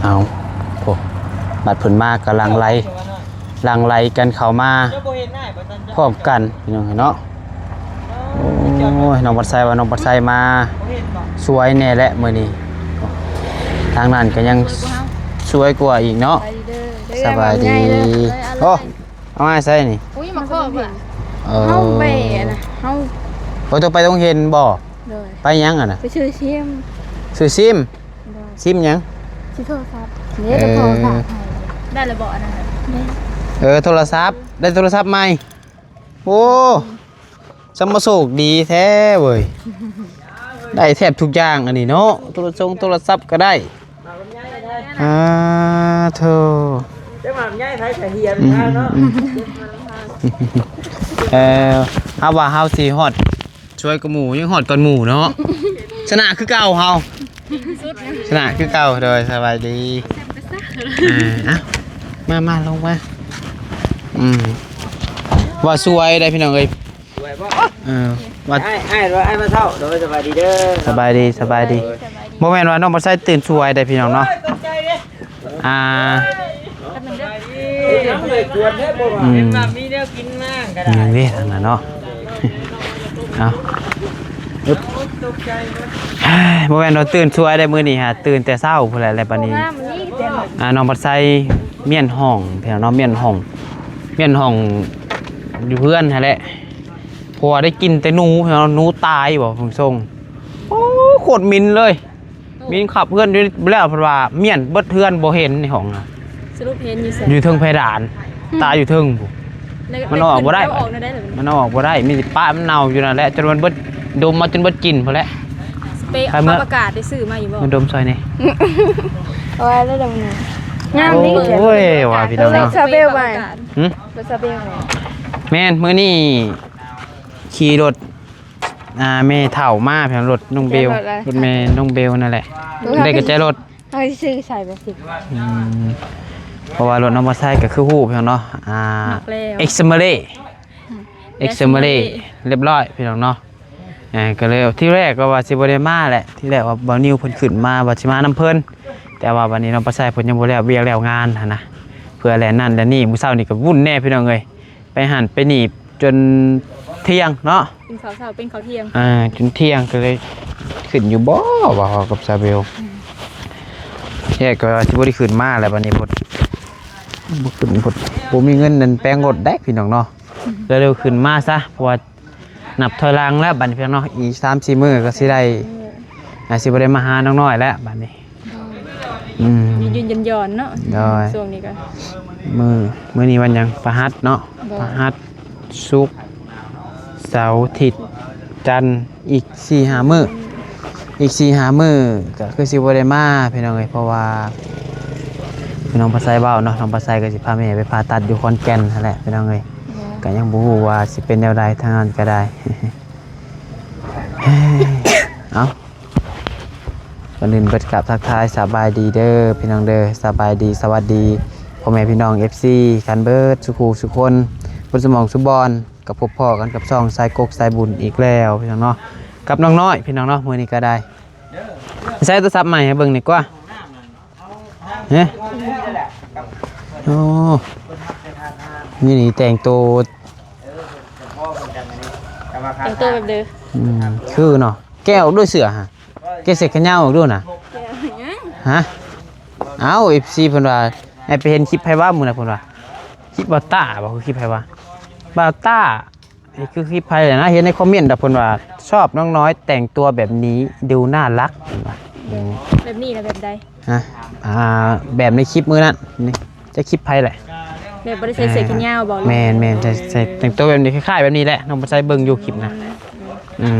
เอาโอ้บัดเพิ่นมากำลังไล่กันเข้ามาพร้อมกันพี่น้องเนาะโอ้ยน้องบัดไซว่าน้องบัดไซมาสวยแน่แหละมื้อนี้ทางนั้นก็ยังสวยกว่าอีกเนาะสบายดีโอ้เอามาใส่นี่อุ้ยมาครอบอ่ะเฮาไปนะเฮาบ่ต้องไปต้องเห็นบ่ไปยังอ่ะน่ะไปซื้อซิมซิมหยังสิโทรศัพท์นี่จะโทรศัพท์ได้แล้วบ่อันนั้นโทรศัพท์ได้โทรศัพท์ใหม่โอ้สมโชคดีแท้เว้ยได้แทบทุกอย่างอันนี้เนาะโทรศัพท์ก็ได้โธ่จะมาง่ายไผก็เฮียนเนาะเฮาว่าเฮาสิฮอดช่วยกับหมู่ยังฮอดก่อนหมู่เนาะชนะคือเก่าเฮาชนะคือเก่าโดยสบายดีมาลงมาว่าสวยได้พี่น้องเอ้ยสวยบ่ว่าอ้ายมาเท่าโดยสบายดีเด้อสบายดีบ่แม่นว่าน้องบ่ใส่ตื่นสวยได้พี่น้องเนาะยังเลยกวนแท้บ่ว่าเห็นว่ามีแนวกินมากก็ได้อย่างนี้ทางนั้นเนาะเอาอึ๊บบ่แม่นว่าตื่นสวยได้มื้อนี้ฮะตื่นแต่เช้าพุ่นแหละแล้วบัดนี้น้องบ่ใส่เมียนห้องพี่น้องเนาะเมียนห้องอยู่เพื่อนนั่นแหละเพราะว่าได้กินแต่หนูพี่น้องหนูตายบ่พุ่งส่งโอ้โคตรมินเลยมินขับเพื่อนด้วยแล้วเพราะว่าเมียนเบิดเพื่อนบ่เห็นในห้องน่ะสรุปเห็นอยู่เทิงเพดานตายอยู่เทิงผู้มันออกบ่ได้มันออกบ่ได้มีป้ามันเน่าอยู่นั่นแหละจนมันเบิดดมมาจนเบิดกลิ่นพุ่นแหละสเปรย์ประกาศได้ซื้อมาอยู่บ่มันดมซอยนี่โอ้ยแล้วดมนี่งามนี่โอ้ยว่าพี่น้องเนาะซาเบลบ่ซาเบลแม่นมื้อนี้ขี่รถแม่เฒ่ามาเพียงรถน้องเบลรถแม่น้องเบลนั่นแหละได้กระจายรถเอาซื้อใส่ไปสิเพราะว่ารถน้องมอเตอร์ไซค์ก็คือฮู้เพียงเนาะเอ็กซ์เมเร่เรียบร้อยพี่น้องเนาะก็เลยที่แรกก็ว่าสิบ่ได้มาแหละที่แรกว่าบ่นิวเพิ่นขึ้นมาว่าสิมานำเพิ่นแต่ว่าวันนี้น้องมอเตอร์ไซค์เพิ่นยังบ่แล้วเวียกแล้วงานหั่นนะเพื่อแลนั่นแลนี่มื้อเช้านี่ก็วุ่นแน่พี่น้องเอ้ยไปหันไปหนีบจนเที่ยงเนาะเป็นข้าวเป็นข้าวเที่ยงจนเที่ยงก็เลยขึ้นอยู่บ่ว่ากับซาเบลแยกก็สิบ่ได้ขึ้นมาแล้วบัดนี้บ่ขึ้นบ่มีเงินนั่นแปลงรถได้พี่น้องเนาะเร็วๆขึ้นมาซะเพราะว่านับถอยหลังแล้วบัดนี้พี่น้องเนาะอีก 3-4 มื้อก็สิได้สิบ่ได้มาหาน้องน้อยแล้วบัดนี้ยืนย่อนๆเนาะช่วงนี้ก็มื้อนี้วันหยังพฤหัสเนาะพฤหัสศุกร์เสาร์อาทิตย์จันทร์อีก 4-5 มื้ออีก 4-5 มื้อก็คือสิบ่ได้มาพี่น้องเอ้ยเพราะว่าพี่น้องภาษาเว้าเนาะน้องภาษาก็สิพาแม่ไปผ่าตัดอยู่ขอนแก่นนั่นแหละพี่น้องเอ้ยก็ยังบ่ฮู้ว่าสิเป็นแนวใดทางนั้นก็ได้เอ้าก่อนอื่นเบิดกราบทักทายสบายดีเด้อพี่น้องเด้อสบายดีสวัสดีพ่อแม่พี่น้อง FC กันเบิดสุขุสุคนบนสมองสุบอนกับพบพ่อกันกับช่องสายกกสายบุญอีกแล้วพี่น้องเนาะกับน้องน้อยพี่น้องเนาะมื้อนี้ก็ได้ใช้โทรศัพท์ใหม่ให้เบิ่งดีกว่าโอ้นี่แต่งตัวแบบเด้อคือเนาะแก้วด้วยเสือฮะแกเสกขะเหย้าด้วยน่ะฮะเอ้า FC เพิ่นว่าให้ไปเห็นคลิปไผว่ามื้อน่ะเพิ่นว่าคลิปบ่ต้าบ่คือคลิปไผว่าบ่ต้านี่คือคลิปไผนะเห็นในคอมเมนต์เพิ่นว่าชอบน้องน้อยแต่งตัวแบบนี้ดูน่ารักเพิ่นว่าแบบนี้แล้วแบบใดแบบในคลิปมื้อนั้นนี่จะคลิปไผแหละแบบบ่ได้ใส่เสื้อแขนยาวบ่แม่นๆใส่แต่งตัวแบบนี้คล้ายๆแบบนี้แหละน้องบ่ใส่เบิ่งอยู่คลิปนะ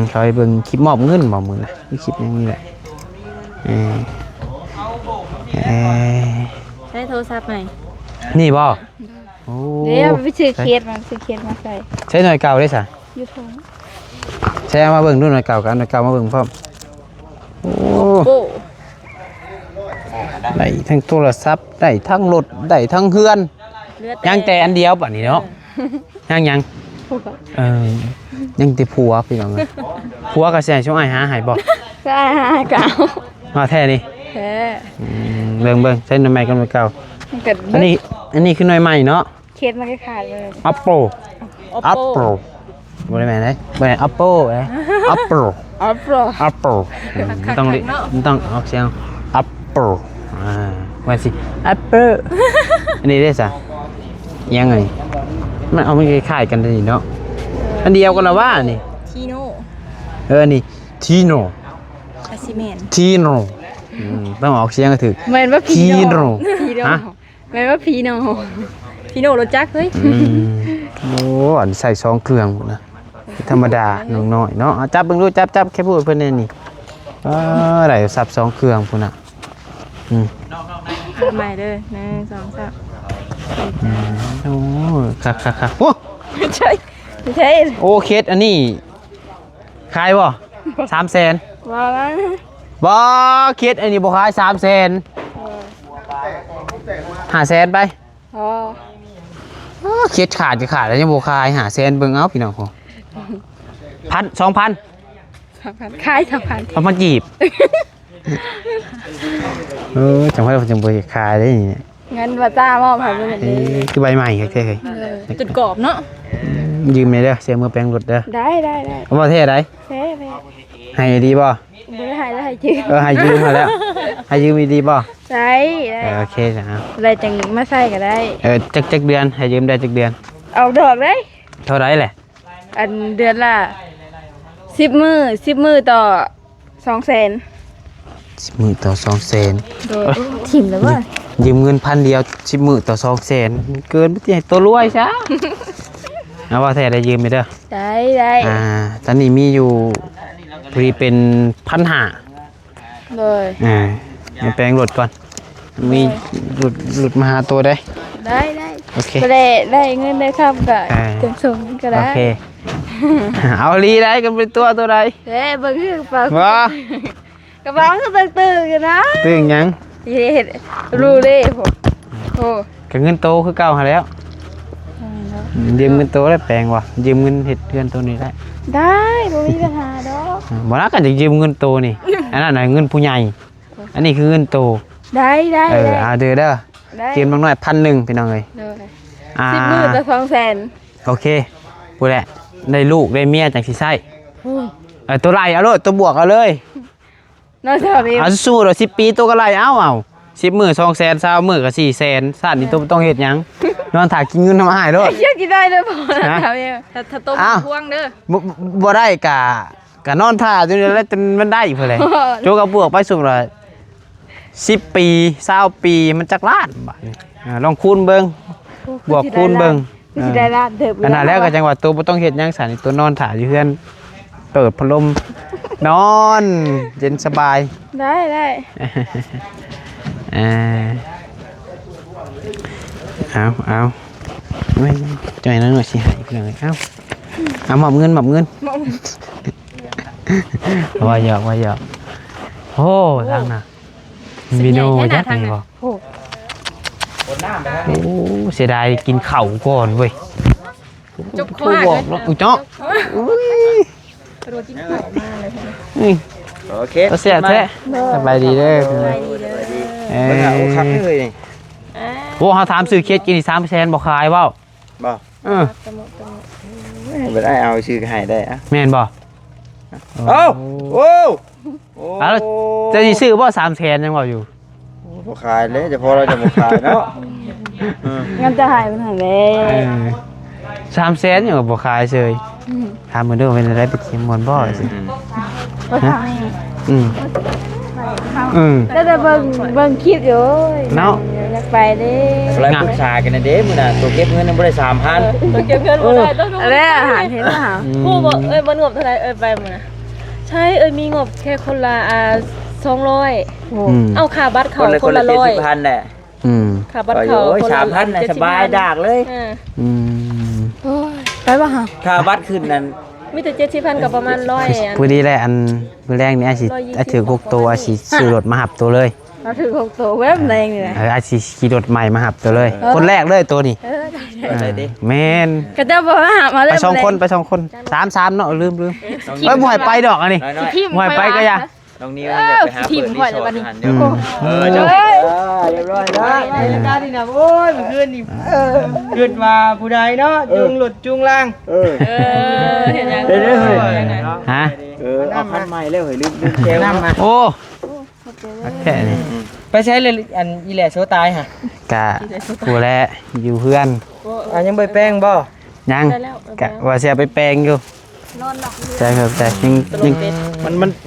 เขาไปเบิ่งคลิปมอบเงินบ่มื้อน่ะมีคลิปอย่างนี้แหละใช้โทรศัพท์ใหม่นี่บ่โอ้เดี๋ยวไปซื้อเคสมาใส่ใช้หน่วยเก่าได้ซะอยู่ทงใช้มาเบิ่งดูหน่วยเก่ากันหน่วยเก่ามาเบิ่งพร้อมโอ้ได้ทั้งโทรศัพท์ได้ทั้งรถได้ทั้งเฮือนยังแต่อันเดียวบัดนี้เนาะยังยังแต่ผัวพี่น้องผัวก็สิให้ช่วยหาให้บ่ใช่หาเก่ามาแท้นี่แท้ เบิ่งใช้หน่อยใหม่กันเก่า เกิด อันนี้คือหน่อยใหม่เนาะ เคสมันก็ขาดเลย Apple บ่ได้แม่นเด้บ่ได้ Apple เอ้ Apple อ๋อโปร Apple ต้องออกเสียง Apple ว่าสิ Apple อันนี้ได้ซะยังไงมันเอามันคล้ายๆกันนี่เนาะอันเดียวกันละว่านี่ ทีโน่ นี่ Tino อาซิเมน Tino ต้องออกเสียงก็ถูก เหมือนว่าพีโน่ พีโน่ ฮะเหมือนว่าพีโน่พีโน่รถจักรเฮ้ย โอ้อันใส่ซองเครื่องนะธรรมดาน้อยๆเนาะจับเบิ่งดูจับแค่พูดเพิ่นนี่นี่ได้สับซองเครื่องพุ่นน่ะใหม่เลย1 2 3 โอ้คักๆโอ้ ไม่ใช่ โอเคอันนี้ขายบ่300,000 ว่าแล้ว บ่เคสอันนี้บ่ขาย300,000 500,000ไป อ๋อ เคสขาดจะขาดแล้วยังบ่ขาย500,000เบิ่งเอาพี่น้องพ่อ1,000 2,000 ขาย2,000 เอามาจีบจังว่าจังบ่ขายได้นี่ เงินว่าจ้ามอบให้เป็นแบบนี้ คือใบใหม่ครับเฮ้ย จุดกรอบเนาะ ยืมเลยเด้อเสียมือแปลงรถเด้อ ได้ เอามาเท่ได เฮ้ย ให้ดีบ่ ไม่ได้ให้จืด ให้ยืมมาแล้วให้ยืมดีบ่ ใช่ได้ โอเคจ้ะ อะไรจังมาใส่ก็ได้ จักเดือนให้ยืมได้จักเดือน เอาดอกได้ เท่าไรแหละ อันเดือนละ10 มื้อต่อ200,000 10 มื้อต่อ 200,000 โดยถิ่มแล้วว่า ยืมเงิน1,000เดียว10 มื้อต่อ 200,000เกินไปให้ตัวรวยซะเอาว่าแท้ได้ยืมไปเด้อ ได้ ตอนนี้มีอยู่พอดีเป็น1,500 เลย ให้แปลงรถก่อนมีหลุดมาหาตัวได้ ได้ โอเค ก็ได้เงินได้ครับก็จังส่งก็ โอ ได้ เค เอาลีได้กันเป็นตัวใด เด้เบิ่งคือกระเป๋า ว้าก ระเป๋าก็ตึงๆอยู่นะ ตึงหยัง เฮ็ดรู้เด้ผมโอ้ กับเงินโตคือเก่าหาแล้วยืมเงินโตได้แปลงว่ะยืมเงินเฮ็ดเงินตัวนี้ได้ ได้บ่มีปัญหาดอก บ่น่ากันจะยืมเงินโตนี่อันนั้นน่ะเงินผู้ใหญ่อันนี้คือเงินโต ได้ เอาเด้อยืมน้อย1,100พี่น้องเอ้ย 10 มื้อต่อ200,000 โอเคพูดแหละได้ลูกได้เมียจังสิใช้ตัวไล่เอาเลยตัวบวกเอาเลย นอกจากนี้ เอาสู้ๆเด้อ10 ปีตัวก็ไล่เอา10 มื้อ200,000 20 มื้อก็400,000ชาตินี้ตัวต้องเฮ็ดหยังนอนถ่ากินเงินทำอาหารโลด เชื่อกินได้เลยพอนะถ้าต้มพวงเด้อ บ่ได้กะนอนท่าจนแล้วจนมันได้พุ่นเลยโจกเอาบวกไปสุดละ10 ปี20 ปีมันจักล้านบาทลองคูณเบิ่งบวกคูณเบิ่ง สิได้ล้านเด้อ อันนั้นแล้วก็จังหวัดตัวบ่ต้องเฮ็ดหยังสันตัวนอนถ่าอยู่เฮือนเปิดพัดลมนอนเย็นสบาย ได้ เอาไม่จ่อยนั่นหน่อยสิหายเพื่อนเลยเอาหมอบเงินว่าหยอกโอ้ทางน่ะมีโนจักนี่บ่โอ้เสียดายกินข้าวก่อนเว้ย จบ โทรบอกแล้วอุ๊ยเนาะอุ้ย กระโดดกินข้าวมาเลย โอเค ตัวเสียแท้สบายดีเด้อ ไปดีเด้อ มันเอาคักเลยนี่ โอ้เขาถามซื้อเคสกินอีก3%บ่ขายเว้า บ่ ไม่ได้เอาชื่อให้ได้อะ แม่นบ่ โอ้โอ้ แล้วจะสิซื้อบ่300,000ยังเว้าอยู่ บ่ขายเลยจะพอเราจะบ่ขายเนาะ งั้นจะหายไปไหนเลย 300,000ยังบ่ขายเฉยถามมื้อเด้อเป็นอะไรไปเข็มมอนบ่สิ ก็ท แล้วแต่เบิ่งคลิปอยู่อยากไปเด้ อะไรปรึกษากันนะเด้มื้อน่ะตัวเก็บเงินยังบ่ได้ 3,000 ตัวเก็บเงินบ่ได้ต้องอะไรอาหารเห็นป่ะ ครูบอกบ่งบเท่าไหร่ไปมื้อนะใช่มีงบแค่คนละ200เอาค่าบัตรเขาคนละ100 70,000แหละ ค่าบัตรเขา โอ้ย 3,000น่ะสบายดากเลย ไปป่ะฮะ ค่าบัตรขึ้นนั่น มีแต่70,000กับประมาณ100 พอดีแหละอันมื้อแรกนี่อาสิถือ6ตัวอาสิซื้อรถมาหับตัวเลย เราถือ6ตัวเว็บแรงนี่แหละ อาสิขี่รถใหม่มาหับตัวเลยคนแรกเลยตัวนี้ ได้ดิ แม่น ก็จะบอกว่ามาเลย ไป2คน3เนาะลืมเอ้ยบ่ให้ไปดอกอันนี้ น้อย บ่ให้ไปก็อย่า ๆตรงนี้อยากไปหาเปิดรีสอร์ทหันเดี๋ยวเจ้า เรียบร้อยแล้วรายการนี่นะโอ้ยเมื่อคืนนี่เกิดมาผู้ใดเนาะจุงหลุดจุงล่าง เห็นยัง เด้อเฮ้ย ฮะ เอาคันใหม่แล้วเฮ้ยลืมแก้วมา โอ้แค่นี้ ไปใช้เลยอันอีแหล่โซตายฮะ กะกูแลอยู่เพื่อน ยังไปแป้งบ่ ยังกะว่าสิเอาไปแปลงอยู่ใช่ครับแต่ยัง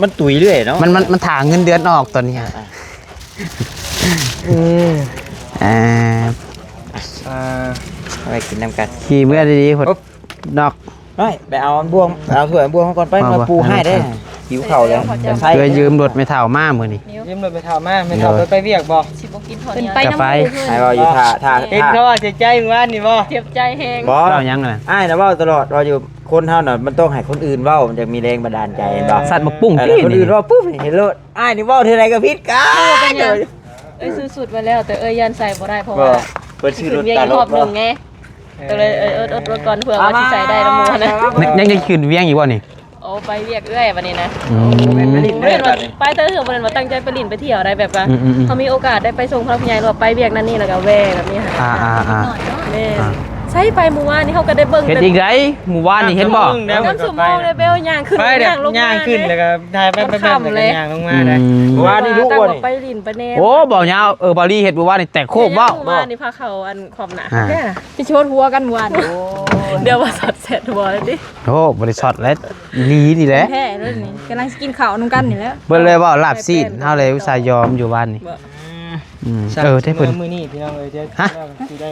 มันตุ๋ยเรื่อยเนาะ มันถางเงินเดือนออกตอนนี้อ่า อะไรกินน้ำกัน ขี่เมื่อดีๆพดดอก ไปเอาบ่วงเอาถ้วยบ่วงมาก่อนไปมาปูให้ได้หิวเข่าแล้วจะใช้ เคยยืมรถไม่เท่ามามื้อนี้ ยืมรถไปเท่ามาไม่เท่าไปเวียกบ่ สิบ่กินพอ เป็น เนี่ย ไปน้ำมูก ให้เราอยู่ท่า เห็นเขาว่าเสียใจเมื่อวานนี่บ่ เจ็บใจแฮง บ่ เรายังน่ะ อ้ายนะว่าตลอดเราอยู่คนเฮาน่ะมันต้องให้คนอื่นเว้ามันจะมีแรงบันดาลใจเห็นบ่ สัตว์หมกปุ้ง แต่ ตี้ คน นี่ อื่นเว้าปุ๊บเห็นโลดอ้ายนี่เว้าเท่าไรก็ผิดกัน เอ้ยซื้อสุดมาแล้วแต่ยันใส่บ่ได้เพราะ บ่ ว่า เพิ่นชื่อรถ เมีย ตา อีก ล รอ บบ หนึงไงก็เลยอดก่อนเผื่อว่าสิใส่ได้ละหมู่นะ ยังจะขึ้นเวียงอยู่บ่นี่ โอ้ไปเวียกเอื้อยวันนี้นะ อืม บ่ได้ว่าไปเตอร์เหือบ่ได้ว่าตั้งใจไปลินไปเที่ยวอะไรแบบว่า อืมๆๆ เขามีโอกาสได้ไปส่งพระผู้ใหญ่หรือว่าไปเวียกนั่นนี่แล้วก็แวะแบบนี้ค่ะ แม่ใช่ไปเมื่อวานนี้เขาก็ได้เบิ่ง เฮ็ดอีกไดหมู่บ้านนี่เห็นบ่ น้ำสุโมงเลยเบลย่างขึ้น ไปเดี๋ยว ลง ย่างขึ้นแล้วก็ถ่ายไปแล้วก็ย่างลงมาได้ ว่านี่รู้ ตั้ง บ่ ออก นี่ ไปลินไปแน่ โอ้บ่ยาวบาลีเฮ็ดหมู่บ้านนี่แตกโคกบ่ เมื่อวานนี่พาเขาอันขอบหนา อ่า แค่น่ะ ไปโชดหัวกันหวาน เดี๋ยวว่าสอดเสร็จหัวเลยดิ โอ้บริษัทแล้วลีนี่แหละ แท้เลยนี่กำลังกินข้าวน้ำกันนี่แล้ว เบิ่นเลยว่าลาบซีนเฮาเลยอุตส่าห์ยอมอยู่บ้านนี่ได้เพิ่น มื้อนี้พี่น้องเอ้ยจะ ฮะ สิได้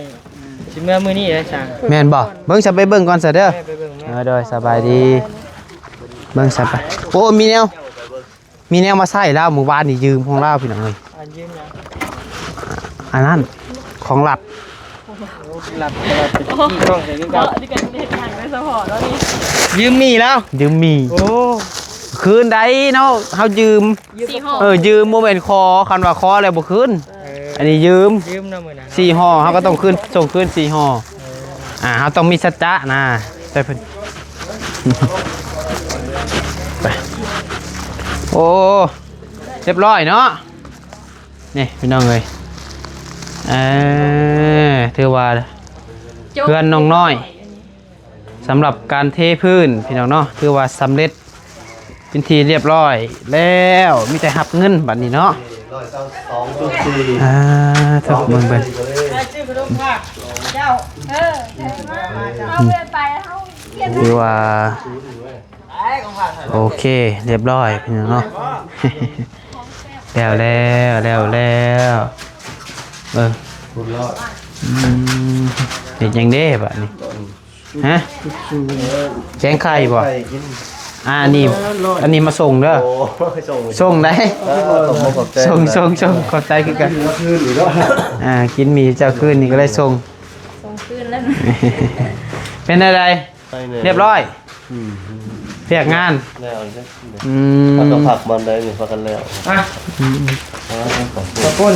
สิเมื่อมื้อนี้ได้สั่ง แม่นบ่เบิ่งซะไปเบิ่งก่อนซะเด้อ ไปเบิ่งแม่ โดยสบายดีเบิ่งซะไปโอ้มีแนวมาใส่แล้วหมู่บ้านนี่ยืมของเราพี่น้องเอ้ย อันยืมยัง อันนั้นของหลับ หลับไปที่กล้องใส่กัน เนาะดิกันเฮ็ดงานไม่สปอร์ตแล้วนี่ ยืมมีแล้ว ยืมมี โอ้ คืนใดเนาะเฮายืม สี่ห่อ ยืมบ่แม่นคอคันว่าคอแล้วบ่คืนอันนี้ยืม ยืมนะมื้อนั้น 4ห่อเฮาก็ต้องคืนส่งคืน4ห่อเฮาต้องมีสัจจะนะใช่เพิ่น ไปโอ้เรียบร้อยเนาะนี่พี่น้องเอ้ยถือว่าเพื่อนน้องน้อยสำหรับการเทพื้นพี่น้องเนาะถือว่าสำเร็จเป็นทีเรียบร้อยแล้วมีแต่หับเงินบัดนี้เนาะถ้าเบิ่งเบิ่ง ชื่อขนมผักเจ้า ถือว่าโอเคเรียบร้อยพี่น้องเนาะ แล้วเห็นยังเด้บะนี่ฮะแกงไข่บ่อันนี้มาส่งเด้อส่งได้ส่งขอบใจคือกันกินหมี่เจ้าคืนนี่ก็ได้ส่งคืนแล้วเป็นอะไรเรียบร้อยเรียกงาน แล้วใช่ ม มันต้องผักมันได้หรือผักกันแล้ว อ่ะขอบคุณ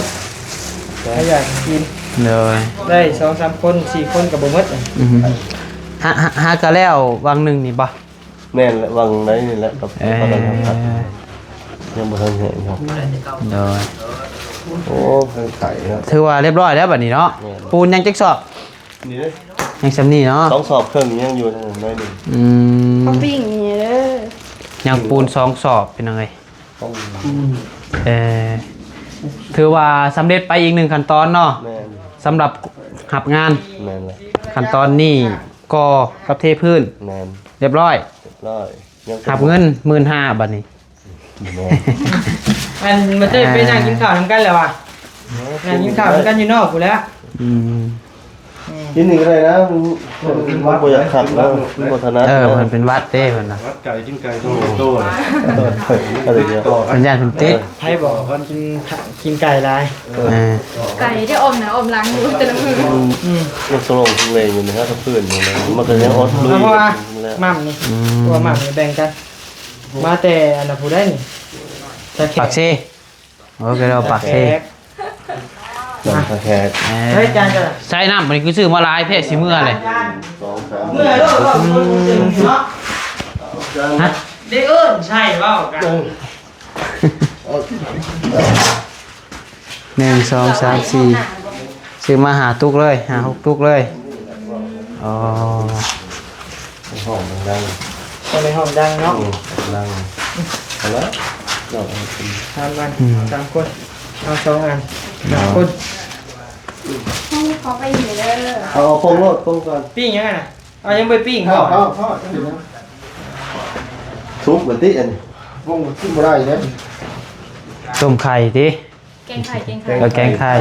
ใครอยากกิน เลย ได้2-3คน4คนกับบ่หมด หาก็แล้ววังหนึ่งนี่บ่ แม่นแหละวังไหนนี่แหละกับผักกันครับยังบ่ทันเห็นครับ เลย โอ้เพิ่นไข่ครับ ถือว่าเรียบร้อยแล้วบัดนี้เนาะปูนยังจักสอบ นี่เด้ ยังสำนี่เนาะ ต้องสอบเครื่องยังอยู่นั่นน้อยหนึง เขาปิ้งนี่เด้อ ยังปูน2สอบเป็นยังไง ต้อง ถือว่าสำเร็จไปอีก1ขั้นตอนเนาะ แม่น สำหรับหับงาน แม่นแหละ ขั้นตอนนี้ก็กับเทพื้น แม่น เรียบร้อย เรียบร้อยยัง หับเงิน 15,000บัดนี้ แม่น อันมันจะไปนั่งกินข้าวนำกันแล้วว่ะนั่งกินข้าวนำกันอยู่นอกกูแล้ว อืม ที่นี่อะไรนะมันบ่อยากขับแล้วมันบ่ถนัด เพิ่นเป็นวัดเด้เพิ่นน่ะ ไก่จิ้มไก่โตอะไรเงี้ย สัญญาณเพิ่นติด ไผบอกว่ากินไก่ลาย ไก่ที่อมนะอมล้างมือแต่ละมือ มันสลงเลงอยู่นะครับกับเพื่อนอยู่นะมันก็ยังอดลุย เพราะว่า แล้ว มั่มนี่เพราะว่ามั่มนี่แบ่งกัน มาแต่อันน่ะผู้ได้นี่ตะแข ปากเซโอเคเราปากเซ หลังแขก เฮ้ยจานจ้ะ ใช้น้ำมันนี้คือซื้อมาหลายเพศสิเมื่อเลย เมื่อโลดเนาะ ฮะ เด็กเอิ้นใช่เปล่ากัน 1 2 3 4ซื้อมาหาตุกเลยหา6ตุกเลยอ๋อ ห้องดัง คนในห้องดังเนาะ ดังเอาละดอก ทำกัน3คนเอา2อัน3คน เขาไปอยู่เด้อ เอาปงโลดปงก่อน ปิ้งยังไงน่ะเอายังไปปิ้งก่อน ทุบเหมือนที่อัน ต้มไข่ดิ แกงไข่ แล้วแกงไข่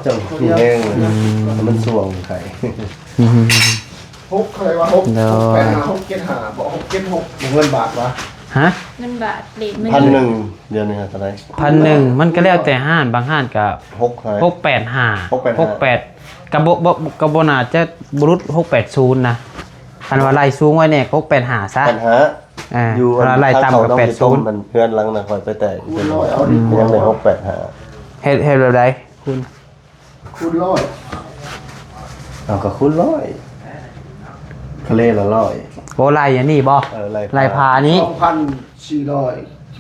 จังมีแห้งเลยมันสวงไข่ หกอะไรวะหก เดี๋ยว แปดหาหกเจ็ดหาบอกหกเจ็ดหกเงินบาทวะ ฮะ เงินบาทเลทมัน 1,000เดือนนึงเท่าไหร่ 1,000มันก็แล้วแต่ห้านบางห้านก็ 6 685กระบน่าจะบรุษ680นะอันว่าไล่สูงไว้เนี่ย685ซะ ปัญหา อยู่ไล่ต่ำกับ80 มันเพื่อนหลังน่ะคอยไปแต่ คูณร้อยเอาดิ ยังได้685 เฮ็ดแบบใดคุณ คูณร้อย เอาก็คูณ100ทะเลละ100 โอ้ไล่อันนี้บ่ ไล่พานี้ 2,400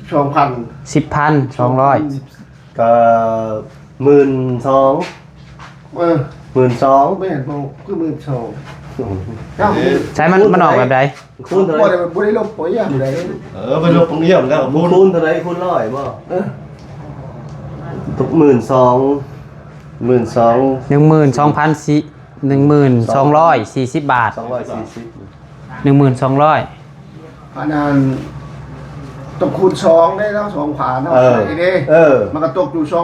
12,000 10,200 ก็12,000 12,000 ไม่เห็นพอคือ12,000 ใช้มันออกแบบใด คูณเท่าไห บ่ ร่ ได้บ่ได้ลบปุ๋ยอย่างใด ไปลบตรงนี้แล้วคูณเท่าไหร่คูณ100บ่ทุก12,000 12,240 บาท 240 1,200 อันนั้นต้องคูณ2ได้แล้ว2ผาเนาะไอ้เด้มันก็ตกอยู่24,000 24,000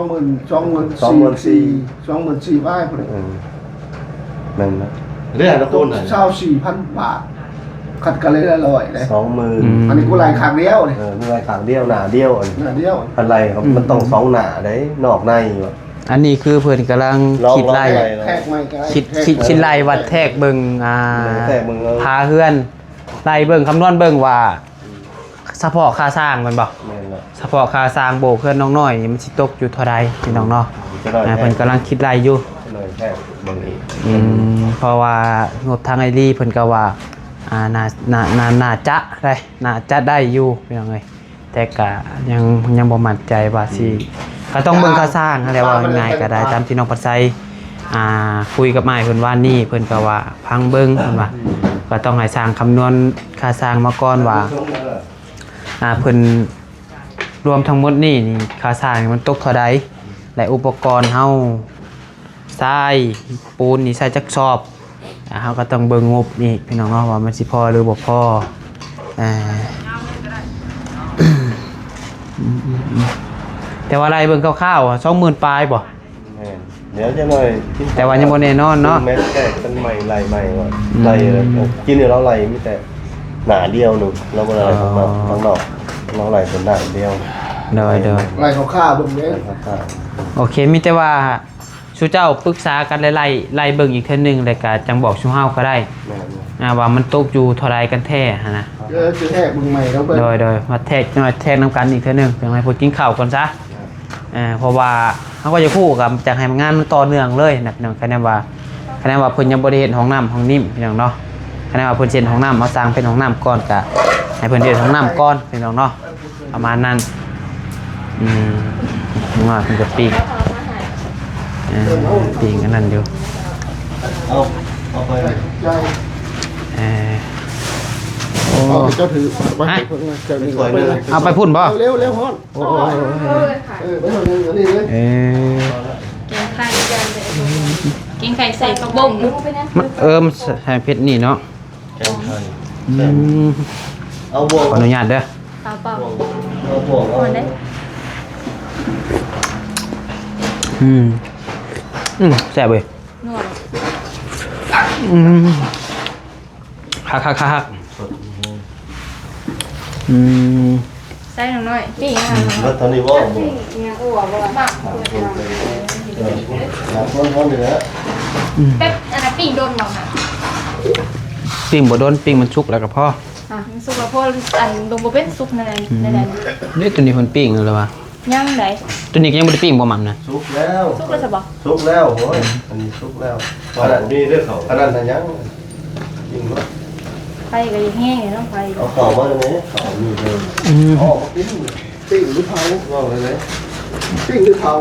ว่าให้พุ่น นั่นนะเรื่องละคูณ 24,000 บาทคัดกันเลยละ100เลย 20,000 อันนี้กูไล่ครั้งเดียวนี่ มีลายขางเดียวหน้าเดียว หน้าเดียว อะไรครับมันต้อง2หน้าได้นอกในว่ะ อันนี้คือเพิ่นกำลังคิดไล่ แทกไม่ก็ได้ คิดไล่วัดแทกเบิ่งแต่มึง พาเฮือนไล่เบิ่งคำนวณเบิ่งว่าเฉพาะค่าสร้างมันบ่ แม่นละ เฉพาะค่าสร้างโบกเฮือนน้องน้อยนี่มันสิตกอยู่เท่าใดพี่น้องเนาะ จะได้ เพิ่นกำลังคิดไล่อยู่ เลยแค่บางอีก เพราะว่างบทางไอรีเพิ่นก็ว่าน่าจะได้น่าจะได้อยู่พี่น้องเอ้ยแต่ก็ยังบ่มั่นใจว่าสิก็ต้องเบิ่งค่าสร้างอะไรว่าง่ายก็ได้ตามที่น้องปัดไซคุยกับอ้ายเพิ่นว่านี่เพิ่นก็ว่าพังเบิ่งเพิ่นว่าก็ต้องให้สร้างคำนวณค่าสร้างมาก่อนว่าเพิ่นรวมทั้งหมดนี่ค่าสร้างมันตกเท่าใดและอุปกรณ์เฮาทรายปูนนี่ใส่จักสอบเฮาก็ต้องเบิ่งงบนี่พี่น้องเนาะว่ามันสิพอหรือบ่พอแต่ว่าอะไรเบิ่งคร่าวๆ20,000ปลายบ่ แม่นเดี๋ยวจะหน่อย แต่ว่ายังบ่แน่นอนเนาะ แม่แก้กันใหม่ไล่ใหม่ว่ะไล่กินเดี๋ยวเราไล่มีแต่หน้าเดียวหนึงเราบ่ไล่ข้างนอกเราไล่เป็นหน้าเดียว เด้อ ไล่เขาฆ่าเบิ่งเด้ โอเคมีแต่ว่าชูเจ้าปรึกษากันไล่เบิ่งอีกเทื่อนึงแล้วก็จังบอกชูเฮาก็ได้ แม่น ว่ามันตกอยู่เท่าใดกันแท้หั่นนะ จะแทกเบิ่งใหม่แล้วเบิ่ง โดยมาแทกน้ำกันอีกเท่านึงเพียงให้พวกกินข้าวก่อนซะเพราะว่าเขาก็จะคู่กับจากให้งานมันต่อเนื่องเลยนะพี่น้องคะแนนว่าเพิ่นยังบ่ได้เฮ็ดห้องน้ำห้องนิ่มพี่น้องเนาะคะแนนว่าเพิ่นเฮ็ดห้องน้ำมาสร้างเป็นห้องน้ำก่อนก็ให้เพิ่นเฮ็ดห้องน้ำก่อนพี่น้องเนาะประมาณนั้นว่าเพิ่นก็ปิ้งปิ้งกันนั่นอยู่ เอาไป ใจ โอ้ เจ้าถือไปเพิ่งเจ้าถือไปเลย เอาไปพุ่นบ่ เร็วฮอนโอ้ไปทางนี้นี่เลย แกงไข่แกงไข่ใส่ผักบุ้ง มันใส่เผ็ดนี่เนาะ แกงไข่เอาบวง ขออนุญาตเด้อ เปล่า เอาบวง ๆมันได้ แซ่บเว้ย นวด คักใส่หน่อยปิ้ง แล้วตอนนี้ว่าบวง หมัก ร้อนๆเลยนะ แป๊บอันนั้นปิ้งโดนหมักนะ ปิ้งบ่โดนปิ้งมันชุกแล้วก็พอ ซุปกระเพาะอันลงบ่เป็นซุปนั่นแหละ นี่ตัวนี้เพิ่นปิ้งแล้วว่ะ ย่างไหน ตัวนี้ก็ยังบ่ได้ปิ้งบ่หม่ำนะ สุกแล้ว ซุปแล้วจะบอก สุกแล้วโอ้ยอันนี้สุกแล้วขนาดนี้เด้อเขาขนาดนั้นยังยิงว่า ไฟก็ยังแห้งอยู่ต้องไฟ เอาเข่ามาเลยเขามีเลย ออกปิ้งหรือเผา ว่างเลย ปิ้งหรือเผา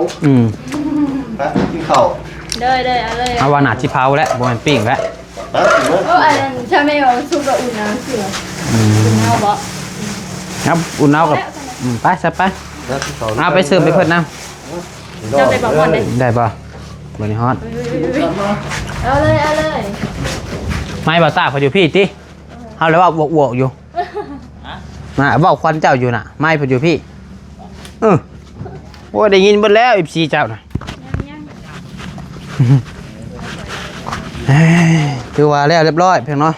นะกินข้าว เด้อเอาเลย เอาวางหนาชิเผาแล้วบ่แม่นปิ้งแล้ว นะกินมั้ย โอ้อันนั้นใช่ไหมเอาซุปกับอุ่นน้ำเสืออุ่นน้ำบ่ ครับอุ่นเอากับไปซะไป นะกินข้าว เอาไปเสิร์ฟไปเพิ่นนำ เจ้าได้บอกก่อนเด้ ได้บ่บ่นี่ฮอด เอาเลย ไม่บ่ตาเพิ่นอยู่พี่ติเฮาเลยว่าบวกๆอยู่มาเว้าควันเจ้าอยู่น่ะไม่เพิ่นอยู่พี่โอ้ได้ยินเบิดแล้ว FC เจ้าน่ะถือว่าแล้วเรียบร้อยเพียงเนาะ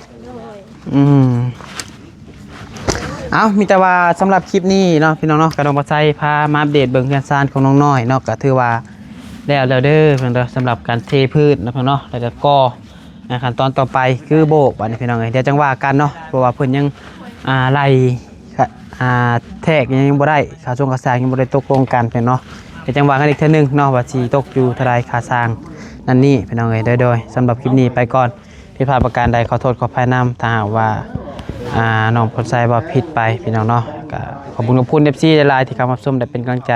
เอามีแต่ว่าสำหรับคลิปนี้เนาะพี่น้องเนาะกระดองปลาไซพามาอัปเดตเบิ่งเรือนซานของน้องน้อยเนาะก็ถือว่าแล้วเด้อเพียงเด้อสำหรับการเทพืชนะพี่น้องเนาะแล้วก็ก่อขั้นตอนต่อไปคือโบกบัดนี้พี่น้องเอ้ยเดี๋ยวจังว่ากันเนาะเพราะว่าเพิ่นยังไล่แทกยังบ่ได้ค่าส่งค่าสร้างยังบ่ได้ตกลงกันเพิ่นเนาะเดี๋ยวจังว่ากันอีกเทื่อนึงเนาะว่าสิตกอยู่เท่าใดค่าสร้างนั่นนี่พี่น้องเอ้ยโดยสำหรับคลิปนี้ไปก่อนที่พลาดประการใดขอโทษขออภัยนำถ้าหากว่าน้องพลไซบ่ผิดไปพี่น้องเนาะก็ขอบคุณFC หลายๆที่เข้ามาชมได้เป็นกำลังใจ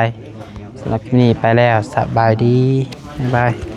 สำหรับคลิปนี้ไปแล้วสบายดีบ๊ายบาย